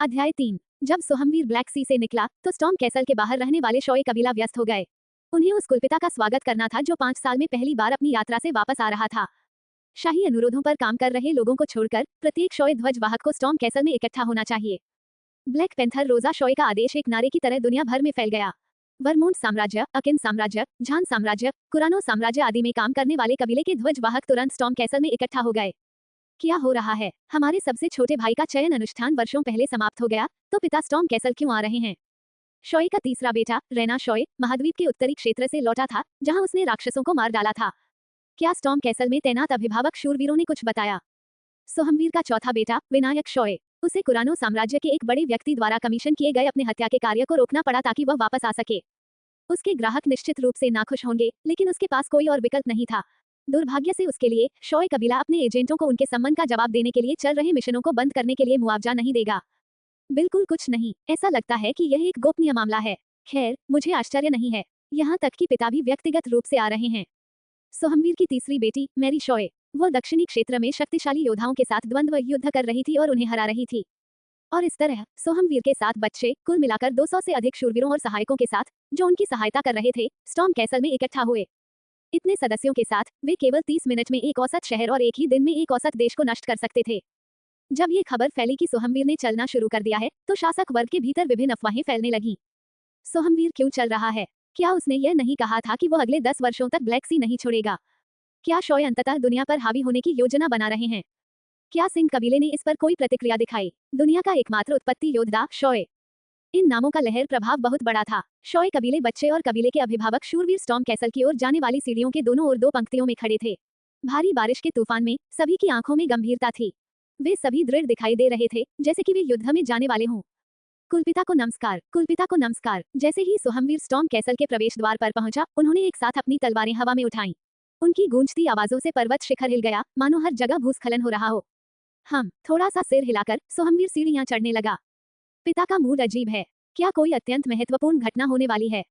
अध्याय 3। जब सोहमवीर ब्लैक सी से निकला तो स्टॉर्म कैसल के बाहर रहने वाले शॉय कबीला व्यस्त हो गए। उन्हें उस कुलपिता का स्वागत करना था जो 5 साल में पहली बार अपनी यात्रा से वापस आ रहा था। शाही अनुरोधों पर काम कर रहे लोगों को छोड़कर प्रत्येक शॉय ध्वज वाहक को स्टॉर्म कैसल में इकट्ठा होना चाहिए। ब्लैक पैंथर रोजा शॉय का आदेश एक नारे की तरह दुनिया भर में फैल गया। वर्मोंट साम्राज्य, अकिन साम्राज्य, झान साम्राज्य, कुरानो साम्राज्य आदि में काम करने वाले कबीले के ध्वज वाहक तुरंत स्टॉर्म कैसल में इकट्ठा हो गए। क्या हो रहा है? हमारे सबसे छोटे भाई का चयन अनुष्ठान वर्षों पहले समाप्त हो गया, तो पिता स्टॉर्म कैसल क्यों आ रहे हैं? शॉय का तीसरा बेटा रैना शॉय महाद्वीप के उत्तरी क्षेत्र से लौटा था, जहां उसने राक्षसों को मार डाला था। क्या स्टॉर्म कैसल में तैनात अभिभावक शूरवीरों ने कुछ बताया? सोहमवीर का चौथा बेटा विनायक शॉय, उसे कुरानो साम्राज्य के एक बड़े व्यक्ति द्वारा कमीशन किए गए अपने हत्या के कार्य को रोकना पड़ा ताकि वह वापस आ सके। उसके ग्राहक निश्चित रूप से नाखुश होंगे, लेकिन उसके पास कोई और विकल्प नहीं था। दुर्भाग्य से उसके लिए शॉय कबीला अपने एजेंटों को उनके सम्मान का जवाब देने के लिए चल रहे मिशनों को बंद करने के लिए मुआवजा नहीं देगा। बिल्कुल कुछ नहीं, ऐसा लगता है कि यह एक गोपनीय मामला है। खैर, मुझे आश्चर्य नहीं है, यहाँ तक कि पिता भी व्यक्तिगत रूप से आ रहे हैं। सोहमवीर की तीसरी बेटी मैरी शॉय, वो दक्षिणी क्षेत्र में शक्तिशाली योद्धाओं के साथ द्वंद्व युद्ध कर रही थी और उन्हें हरा रही थी। और इस तरह सोहमवीर के 7 बच्चे कुल मिलाकर 200 से अधिक शूरवीरों और सहायकों के साथ, जो उनकी सहायता कर रहे थे, स्टॉर्म कैसल में इकट्ठा हुए। इतने सदस्यों के साथ वे केवल 30 मिनट में एक औसत शहर और एक ही दिन में एक औसत देश को नष्ट कर सकते थे। जब ये खबर फैली कि सोहमवीर ने चलना शुरू कर दिया है, तो शासक वर्ग के भीतर विभिन्न अफवाहें फैलने लगीं। सोहमवीर क्यों चल रहा है? क्या उसने यह नहीं कहा था कि वो अगले 10 वर्षों तक ब्लैक सी नहीं छोड़ेगा? क्या शॉय अंततः दुनिया पर हावी होने की योजना बना रहे हैं? क्या सिंह कबीले ने इस पर कोई प्रतिक्रिया दिखाई? दुनिया का एकमात्र उत्पत्ति योद्धा शॉय। इन नामों का लहर प्रभाव बहुत बड़ा था। शॉय कबीले बच्चे और कबीले के अभिभावक शूरवीर स्टॉर्म कैसल की ओर जाने वाली सीढ़ियों के दोनों ओर 2 पंक्तियों में खड़े थे। भारी बारिश के तूफान में सभी की आंखों में गंभीरता थी। वे सभी दृढ़ दिखाई दे रहे थे, जैसे कि वे युद्ध में जाने वाले हों। कुलपिता को नमस्कार, कुलपिता को नमस्कार। जैसे ही सोहमवीर स्टॉर्म कैसल के प्रवेश द्वार पर पहुंचा, उन्होंने एक साथ अपनी तलवारें हवा में उठाईं। उनकी गूंजती आवाजों से पर्वत शिखर हिल गया, मानो हर जगह भूस्खलन हो रहा हो। थोड़ा सा सिर हिलाकर सोहमवीर सीढ़ियां चढ़ने लगा। पिता का मूड अजीब है। क्या कोई अत्यंत महत्वपूर्ण घटना होने वाली है?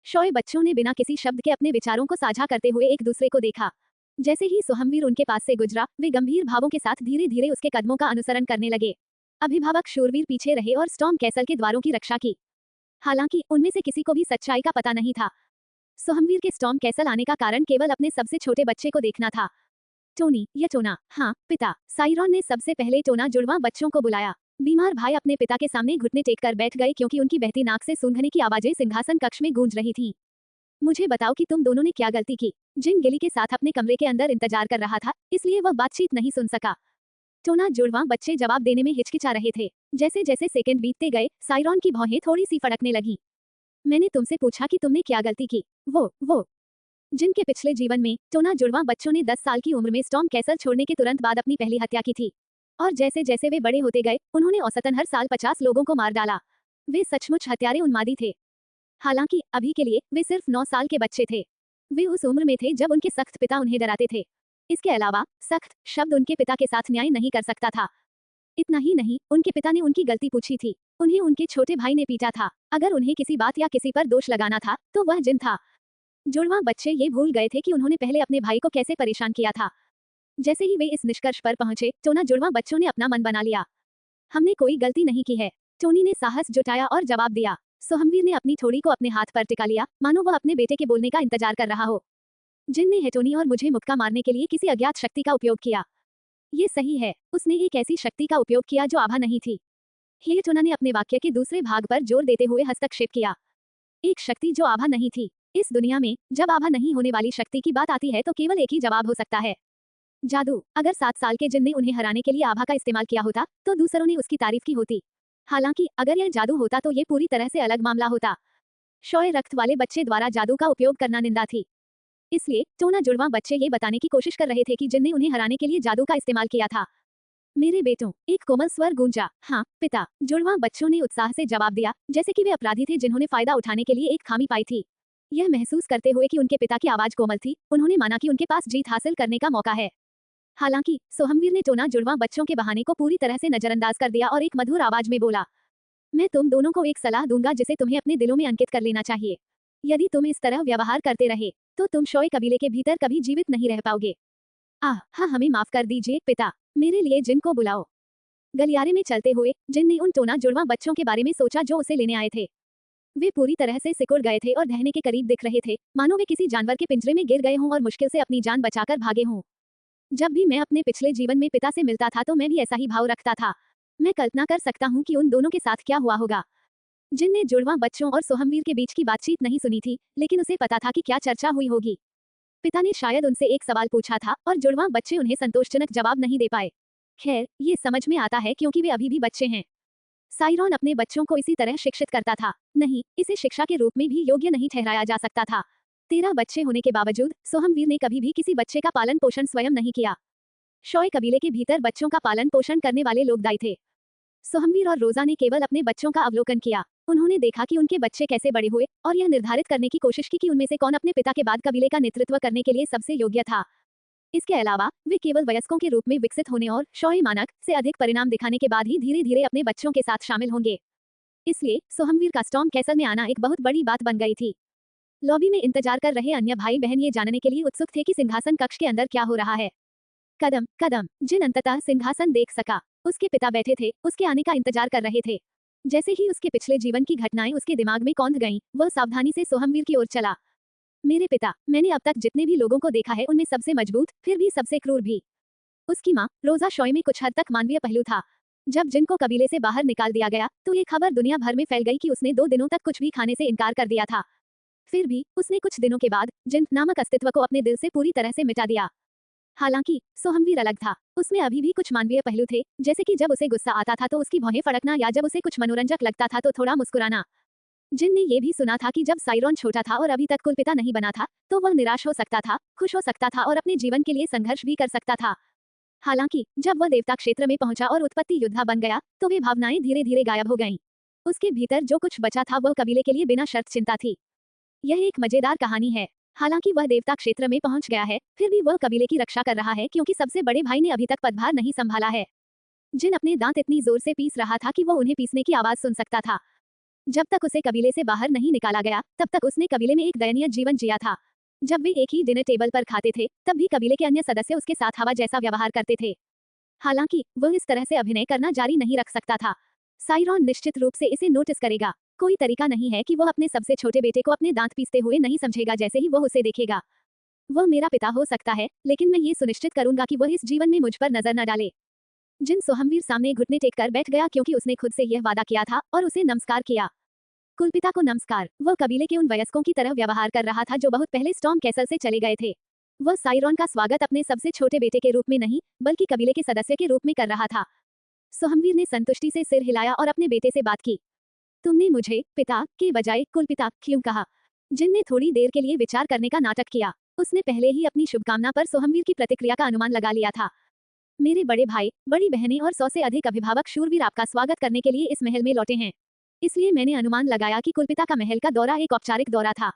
शॉय बच्चों ने बिना किसी शब्द के अपने विचारों को साझा करते हुए एक दूसरे को देखा। जैसे ही सोहमवीर उनके पास से गुजरा, वे गंभीर भावों के साथ धीरे धीरे उसके कदमों का अनुसरण करने लगे। अभिभावक शूरवीर पीछे रहे और स्टॉर्म कैसल के द्वारों की रक्षा की। हालांकि उनमें से किसी को भी सच्चाई का पता नहीं था। सोहमवीर के स्टॉर्म कैसल आने का कारण केवल अपने सबसे छोटे बच्चे को देखना था। टोनी, ये टोना। हाँ, पिता। साइरॉन ने सबसे पहले टोना जुड़वा बच्चों को बुलाया। बीमार भाई अपने पिता के सामने घुटने टेक कर बैठ गए क्योंकि उनकी बहती नाक से सूंघने की आवाजें सिंहासन कक्ष में गूंज रही थीं। मुझे बताओ कि तुम दोनों ने क्या गलती की? जिन गिली के साथ अपने कमरे के अंदर इंतजार कर रहा था, इसलिए वह बातचीत नहीं सुन सका। टोना जुड़वा बच्चे जवाब देने में हिचकिचा रहे थे। जैसे जैसे सेकंड बीतते गए, साइरॉन की भौहें थोड़ी सी फड़कने लगीं। मैंने तुमसे पूछा कि तुमने क्या गलती की। वो जिनके पिछले जीवन में टोना जुड़वा बच्चों ने 10 साल की उम्र में स्टॉर्म कैसल छोड़ने के तुरंत बाद अपनी पहली हत्या की थी। और जैसे जैसे वे बड़े होते गए, उन्होंने औसतन हर साल 50 लोगों को मार डाला। वे सचमुच हत्यारे उन्मादी थे। हालांकि अभी के लिए वे सिर्फ 9 साल के बच्चे थे। वे उस उम्र में थे जब उनके सख्त पिता उन्हें डराते थे। इसके अलावा सख्त शब्द उनके पिता के साथ न्याय नहीं कर सकता था। इतना ही नहीं, उनके पिता ने उनकी गलती पूछी थी। उन्हें उनके छोटे भाई ने पीटा था। अगर उन्हें किसी बात या किसी पर दोष लगाना था, तो वह जिन था। जुड़वा बच्चे ये भूल गए थे कि उन्होंने पहले अपने भाई को कैसे परेशान किया था। जैसे ही वे इस निष्कर्ष पर पहुंचे, टोना जुड़वा बच्चों ने अपना मन बना लिया। हमने कोई गलती नहीं की है। टोनी ने साहस जुटाया और जवाब दिया। सोहमवीर ने अपनी थोड़ी को अपने हाथ पर टिका लिया, मानो वह अपने बेटे के बोलने का इंतजार कर रहा हो। जिन ने हेटोनी और मुझे मुक्का मारने के लिए किसी अज्ञात शक्ति का उपयोग किया। ये सही है, उसने एक ऐसी शक्ति का उपयोग किया जो आभा नहीं थी। हेटोना ने अपने वाक्य के दूसरे भाग पर जोर देते हुए हस्तक्षेप किया। एक शक्ति जो आभा नहीं थी। इस दुनिया में जब आभा नहीं होने वाली शक्ति की बात आती है तो केवल एक ही जवाब हो सकता है, जादू। अगर 7 साल के जिन ने उन्हें हराने के लिए आभा का इस्तेमाल किया होता, तो दूसरों ने उसकी तारीफ की होती। हालांकि अगर यह जादू होता तो ये पूरी तरह से अलग मामला होता। शॉय रक्त वाले बच्चे द्वारा जादू का उपयोग करना निंदा थी। इसलिए टोना जुड़वा बच्चे ये बताने की कोशिश कर रहे थे कि जिन ने उन्हें हराने के लिए जादू का इस्तेमाल किया था। मेरे बेटों, एक कोमल स्वर गूंजा। हाँ, पिता। जुड़वा बच्चों ने उत्साह से जवाब दिया, जैसे कि वे अपराधी थे जिन्होंने फायदा उठाने के लिए एक खामी पाई थी। यह महसूस करते हुए कि उनके पिता की आवाज कोमल थी, उन्होंने माना कि उनके पास जीत हासिल करने का मौका है। हालांकि सोहमवीर ने टोना जुड़वा बच्चों के बहाने को पूरी तरह से नजरअंदाज कर दिया और एक मधुर आवाज में बोला, मैं तुम दोनों को एक सलाह दूंगा जिसे तुम्हें अपने दिलों में अंकित कर लेना चाहिए। यदि तुम इस तरह व्यवहार करते रहे, तो तुम शॉय कबीले के भीतर कभी जीवित नहीं रह पाओगे। हाँ, हमें माफ कर दीजिए पिता। मेरे लिए जिन को बुलाओ। गलियारे में चलते हुए जिन ने उन टोना जुड़वा बच्चों के बारे में सोचा जो उसे लेने आए थे। वे पूरी तरह से सिकुड़ गए थे और दहने के करीब दिख रहे थे, मानो वे किसी जानवर के पिंजरे में गिर गए हों और मुश्किल से अपनी जान बचाकर भागे हों। जब भी मैं अपने पिछले जीवन में पिता से मिलता था तो मैं भी ऐसा ही भाव रखता था। मैं कल्पना कर सकता हूँ कि उन दोनों के साथ क्या हुआ होगा। जिन ने जुड़वा बच्चों और सोहमवीर के बीच की बातचीत नहीं सुनी थी, लेकिन उसे पता था कि क्या चर्चा हुई होगी। पिता ने शायद उनसे एक सवाल पूछा था और जुड़वा बच्चे उन्हें संतोषजनक जवाब नहीं दे पाए। खैर, ये समझ में आता है क्योंकि वे अभी भी बच्चे हैं। साइरॉन अपने बच्चों को इसी तरह शिक्षित करता था। नहीं, इसे शिक्षा के रूप में भी योग्य नहीं ठहराया जा सकता था। 13 बच्चे होने के बावजूद सोहमवीर ने कभी भी किसी बच्चे का पालन पोषण स्वयं नहीं किया। शॉय कबीले के भीतर बच्चों का पालन पोषण करने वाले लोग दाई थे। सोहमवीर और रोजा ने केवल अपने बच्चों का अवलोकन किया। उन्होंने देखा कि उनके बच्चे कैसे बड़े हुए और यह निर्धारित करने की कोशिश की कि उनमें से कौन अपने पिता के बाद कबीले का नेतृत्व करने के लिए सबसे योग्य था। इसके अलावा वे केवल वयस्कों के रूप में विकसित होने और शॉय मानक से अधिक परिणाम दिखाने के बाद ही धीरे धीरे अपने बच्चों के साथ शामिल होंगे। इसलिए सोहमवीर का स्टॉर्म कैसल में आना एक बहुत बड़ी बात बन गई थी। लॉबी में इंतजार कर रहे अन्य भाई बहन ये जानने के लिए उत्सुक थे कि सिंहासन कक्ष के अंदर क्या हो रहा है। कदम कदम जिन अंततः सिंहासन देख सका, उसके पिता बैठे थे, उसके आने का इंतजार कर रहे थे। जैसे ही उसके पिछले जीवन की घटनाएं उसके दिमाग में कौंध गईं, वह सावधानी से सोहमवीर की ओर चला। मेरे पिता, मैंने अब तक जितने भी लोगों को देखा है उनमें सबसे मजबूत, फिर भी सबसे क्रूर भी। उसकी माँ रोजा शॉय में कुछ हद तक मानवीय पहलू था। जब जिन को कबीले से बाहर निकाल दिया गया तो ये खबर दुनिया भर में फैल गई कि उसने 2 दिनों तक कुछ भी खाने से इनकार कर दिया था। फिर भी उसने कुछ दिनों के बाद जिन नामक अस्तित्व को अपने दिल से पूरी तरह से मिटा दिया। हालांकि सोहमवीर अलग था। उसमें अभी भी कुछ मानवीय पहलू थे, जैसे कि जब उसे गुस्सा आता था तो उसकी भौहें फड़कना या जब उसे कुछ मनोरंजक लगता था तो थोड़ा मुस्कुराना। जिन ने ये भी सुना था कि जब साइरॉन छोटा था और अभी तक कुलपिता नहीं बना था तो वह निराश हो सकता था, खुश हो सकता था और अपने जीवन के लिए संघर्ष भी कर सकता था। हालांकि जब वह देवता क्षेत्र में पहुंचा और उत्पत्ति योद्धा बन गया तो वे भावनाएं धीरे धीरे गायब हो गईं। उसके भीतर जो कुछ बचा था वह कबीले के लिए बिना शर्त चिंता थी। यह एक मजेदार कहानी है। हालांकि वह देवता क्षेत्र में पहुंच गया है, फिर भी वह कबीले की रक्षा कर रहा है क्योंकि सबसे बड़े भाई ने अभी तक पदभार नहीं संभाला है। जिन अपने दांत इतनी जोर से पीस रहा था कि वह उन्हें पीसने की आवाज सुन सकता था। जब तक उसे कबीले से बाहर नहीं निकाला गया तब तक उसने कबीले में एक दयनीय जीवन जिया था। जब वे एक ही डिनर टेबल पर खाते थे तब भी कबीले के अन्य सदस्य उसके साथ हवा जैसा व्यवहार करते थे। हालांकि वह इस तरह से अभिनय करना जारी नहीं रख सकता था। साइरॉन निश्चित रूप से इसे नोटिस करेगा। कोई तरीका नहीं है कि वह अपने सबसे छोटे बेटे को अपने दांत पीसते हुए नहीं समझेगा जैसे ही वह उसे देखेगा। वह मेरा पिता हो सकता है, लेकिन मैं ये सुनिश्चित करूंगा कि वह इस जीवन में मुझ पर नजर न डाले। जिन सोहमवीर सामने घुटने टेक कर बैठ गया क्योंकि उसने खुद से यह वादा किया था और उसे नमस्कार किया। कुलपिता को नमस्कार। वह कबीले के उन वयस्कों की तरह व्यवहार कर रहा था जो बहुत पहले स्टॉर्म कैसल से चले गए थे। वह साइरॉन का स्वागत अपने सबसे छोटे बेटे के रूप में नहीं, बल्कि कबीले के सदस्य के रूप में कर रहा था। सोहमवीर ने संतुष्टि से सिर हिलाया और अपने बेटे से बात की। तुमने मुझे पिता के बजाय कुलपिता क्यों कहा? जिन ने थोड़ी देर के लिए विचार करने का नाटक किया। उसने पहले ही अपनी शुभकामना पर सोहमवीर की प्रतिक्रिया का अनुमान लगा लिया था। मेरे बड़े भाई, बड़ी बहनें और 100 से अधिक अभिभावक शूरवीर आपका स्वागत करने के लिए इस महल में लौटे हैं। इसलिए मैंने अनुमान लगाया कि कुलपिता का महल का दौरा एक औपचारिक दौरा था।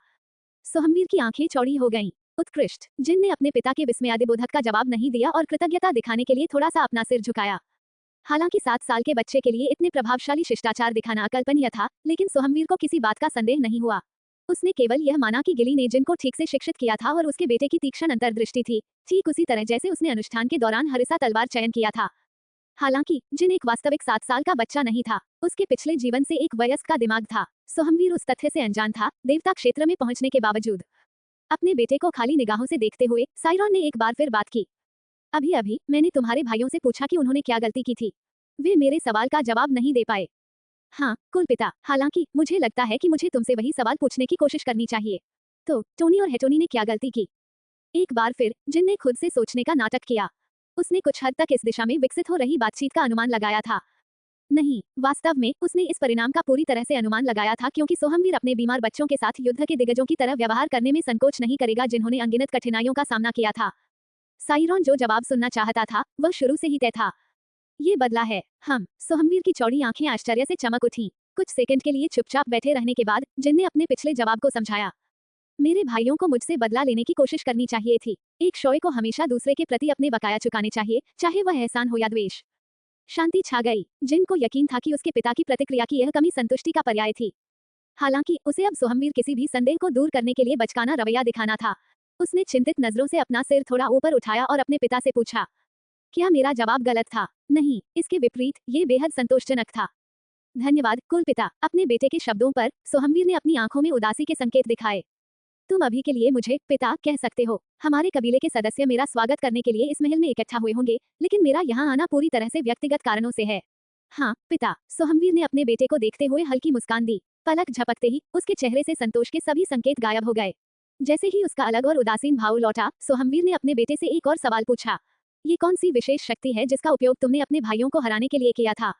सोहमवीर की आंखें चौड़ी हो गईं। उत्कृष्ट। जिन ने अपने पिता के विस्मयादिबोधक का जवाब नहीं दिया और कृतज्ञता दिखाने के लिए थोड़ा सा अपना सिर झुकाया। हालांकि 7 साल के बच्चे के लिए इतने प्रभावशाली शिष्टाचार दिखाना अकल्पनीय था, लेकिन सोहमवीर को किसी बात का संदेह नहीं हुआ। उसने केवल यह माना कि गिली ने जिन को ठीक से शिक्षित किया था और उसके बेटे की तीक्ष्ण अंतर्दृष्टि थी, ठीक उसी तरह जैसे उसने अनुष्ठान के दौरान हरिसा तलवार चयन किया था। हालांकि जिन एक वास्तविक 7 साल का बच्चा नहीं था, उसके पिछले जीवन से एक वयस्क का दिमाग था। सोहमवीर उस तथ्य से अनजान था। देवता क्षेत्र में पहुंचने के बावजूद अपने बेटे को खाली निगाहों से देखते हुए साइरॉन ने एक बार फिर बात की। अभी अभी मैंने तुम्हारे भाइयों से पूछा कि उन्होंने क्या गलती की थी। वे मेरे सवाल का जवाब नहीं दे पाए। हाँ कुलपिता, हालांकि मुझे लगता है कि मुझे तुमसे वही सवाल पूछने की कोशिश करनी चाहिए। तो टोनी और हेटोनी ने क्या गलती की? एक बार फिर जिन ने खुद से सोचने का नाटक किया। उसने कुछ हद तक इस दिशा में विकसित हो रही बातचीत का अनुमान लगाया था। नहीं, वास्तव में उसने इस परिणाम का पूरी तरह से अनुमान लगाया था क्योंकि सोहमवीर अपने बीमार बच्चों के साथ युद्ध के दिग्गजों की तरह व्यवहार करने में संकोच नहीं करेगा जिन्होंने अनगिनत कठिनाइयों का सामना किया था। साइरॉन जो जवाब सुनना चाहता था वह शुरू से ही तय था। ये बदला है। सोहमवीर की चौड़ी आंखें आश्चर्य से चमक उठीं। कुछ सेकंड के लिए चुपचाप बैठे रहने के बाद जिनने अपने पिछले जवाब को समझाया। मेरे भाइयों को मुझसे बदला लेने की कोशिश करनी चाहिए थी। एक शॉय को हमेशा दूसरे के प्रति अपने बकाया चुकाने चाहिए, चाहे वह एहसान हो या द्वेष। शांति छा गई। जिन को यकीन था कि उसके पिता की प्रतिक्रिया की यह कमी संतुष्टि का पर्याय थी। हालांकि उसे अब सोहमवीर किसी भी संदेह को दूर करने के लिए बचकाना रवैया दिखाना था। उसने चिंतित नजरों से अपना सिर थोड़ा ऊपर उठाया और अपने पिता से पूछा, क्या मेरा जवाब गलत था? नहीं, इसके विपरीत, ये बेहद संतोषजनक था। धन्यवाद, कुलपिता। अपने बेटे के शब्दों पर सोहमवीर ने अपनी आंखों में उदासी के संकेत दिखाए। तुम अभी के लिए मुझे पिता कह सकते हो। हमारे कबीले के सदस्य मेरा स्वागत करने के लिए इस महल में इकट्ठा हुए होंगे, लेकिन मेरा यहाँ आना पूरी तरह से व्यक्तिगत कारणों से है। हाँ, पिता। सोहमवीर ने अपने बेटे को देखते हुए हल्की मुस्कान दी। पलक झपकते ही उसके चेहरे से संतोष के सभी संकेत गायब हो गए। जैसे ही उसका अलग और उदासीन भाव लौटा, सोहमवीर ने अपने बेटे से एक और सवाल पूछा। ये कौन सी विशेष शक्ति है जिसका उपयोग तुमने अपने भाइयों को हराने के लिए किया था?